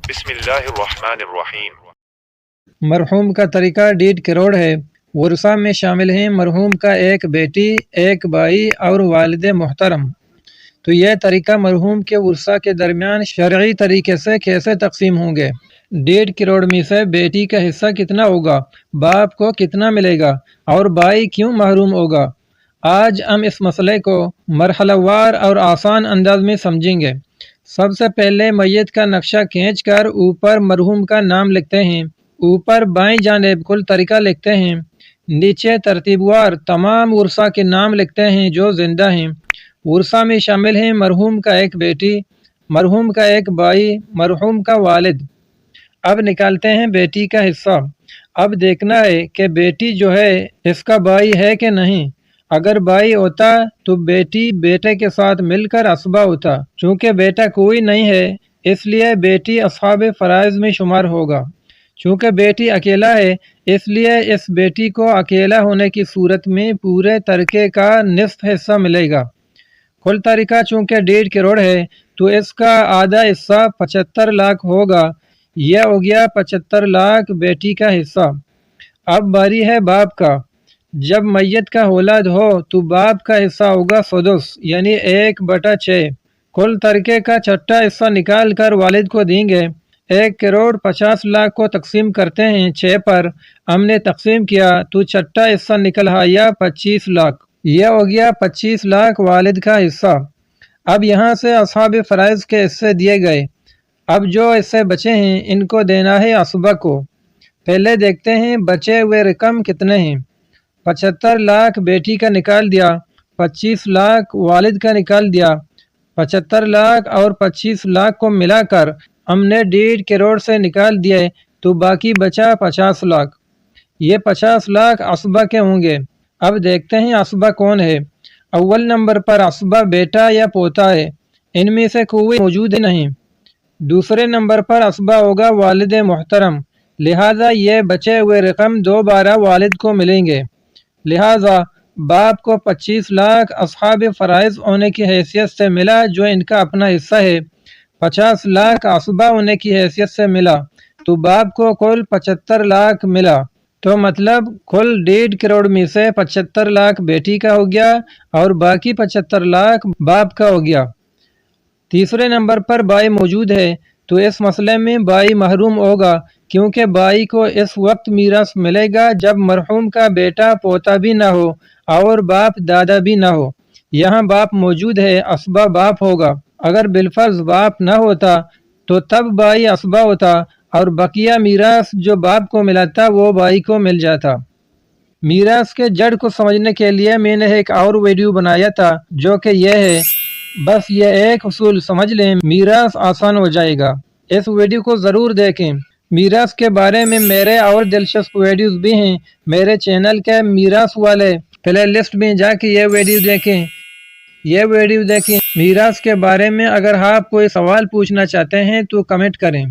بسم اللہ الرحمن الرحیم۔ مرحوم کا طریقہ 1.5 کروڑ ہے۔ ورثہ میں شامل ہیں مرحوم کا ایک بیٹی، ایک بھائی اور والد محترم۔ تو یہ طریقہ مرحوم کے ورثہ کے درمیان شرعی طریقے سے کیسے تقسیم ہوں گے؟ 1.5 کروڑ میں سے بیٹی کا حصہ کتنا ہوگا، باپ کو کتنا ملے گا، اور بھائی کیوں محروم ہوگا؟ آج ہم اس مسئلے کو مرحلہ وار اور آسان انداز میں سمجھیں گے۔ سب سے پہلے میت کا نقشہ کھینچ کر اوپر مرحوم کا نام لکھتے ہیں، اوپر بائیں جانب کل طریقہ لکھتے ہیں، نیچے ترتیب وار تمام ورثہ کے نام لکھتے ہیں جو زندہ ہیں۔ ورثہ میں شامل ہیں مرحوم کا ایک بیٹی، مرحوم کا ایک بھائی، مرحوم کا والد۔ اب نکالتے ہیں بیٹی کا حصہ۔ اب دیکھنا ہے کہ بیٹی جو ہے اس کا بھائی ہے کہ نہیں۔ اگر بھائی ہوتا تو بیٹی بیٹے کے ساتھ مل کر عصبہ ہوتا، چونکہ بیٹا کوئی نہیں ہے اس لیے بیٹی اصحاب فرائض میں شمار ہوگا۔ چونکہ بیٹی اکیلا ہے اس لیے اس بیٹی کو اکیلا ہونے کی صورت میں پورے ترکے کا نصف حصہ ملے گا۔ کل طریقہ چونکہ 1.5 کروڑ ہے تو اس کا آدھا حصہ 75 لاکھ ہوگا۔ یہ ہو گیا 75 لاکھ بیٹی کا حصہ۔ اب باری ہے باپ کا۔ جب میت کا اولاد ہو تو باپ کا حصہ ہوگا سدس یعنی 1/6۔ کل ترکے کا چھٹا حصہ نکال کر والد کو دیں گے۔ 1 کروڑ 50 لاکھ کو تقسیم کرتے ہیں 6 پر، ہم نے تقسیم کیا تو چھٹا حصہ نکل آیا 25 لاکھ۔ یہ ہو گیا 25 لاکھ والد کا حصہ۔ اب یہاں سے اصحاب فرائض کے حصے دیے گئے۔ اب جو حصے بچے ہیں ان کو دینا ہے عصبہ کو۔ پہلے دیکھتے ہیں بچے ہوئے رقم کتنے ہیں۔ 75 لاکھ بیٹی کا نکال دیا، 25 لاکھ والد کا نکال دیا۔ 75 لاکھ اور 25 لاکھ کو ملا کر ہم نے 1.5 کروڑ سے نکال دیے تو باقی بچا 50 لاکھ۔ یہ 50 لاکھ عصبہ کے ہوں گے۔ اب دیکھتے ہیں عصبہ کون ہے۔ اول نمبر پر عصبہ بیٹا یا پوتا ہے، ان میں سے کوئی موجود نہیں۔ دوسرے نمبر پر عصبہ ہوگا والد محترم، لہذا یہ بچے ہوئے رقم دوبارہ والد کو ملیں گے۔ لہذا باپ کو 25 لاکھ اصحاب فرائض ہونے کی حیثیت سے ملا جو ان کا اپنا حصہ ہے، 50 لاکھ عصبہ ہونے کی حیثیت سے ملا تو باپ کو کل 75 لاکھ ملا۔ تو مطلب کل 1.5 کروڑ میں سے 75 لاکھ بیٹی کا ہو گیا اور باقی 75 لاکھ باپ کا ہو گیا۔ تیسرے نمبر پر بھائی موجود ہے تو اس مسئلے میں بھائی محروم ہوگا، کیونکہ بھائی کو اس وقت میراث ملے گا جب مرحوم کا بیٹا پوتا بھی نہ ہو اور باپ دادا بھی نہ ہو۔ یہاں باپ موجود ہے، عصبہ باپ ہوگا۔ اگر بالفرض باپ نہ ہوتا تو تب بھائی عصبہ ہوتا اور بقیہ میراث جو باپ کو ملا تھا وہ بھائی کو مل جاتا۔ میراث کے جڑ کو سمجھنے کے لیے میں نے ایک اور ویڈیو بنایا تھا جو کہ یہ ہے، بس یہ ایک اصول سمجھ لیں میراث آسان ہو جائے گا۔ اس ویڈیو کو ضرور دیکھیں۔ میراث کے بارے میں میرے اور دلچسپ ویڈیوز بھی ہیں میرے چینل کے میراث والے پلے لسٹ میں جا کے یہ ویڈیو دیکھیں۔ میراث کے بارے میں اگر آپ کوئی سوال پوچھنا چاہتے ہیں تو کمنٹ کریں۔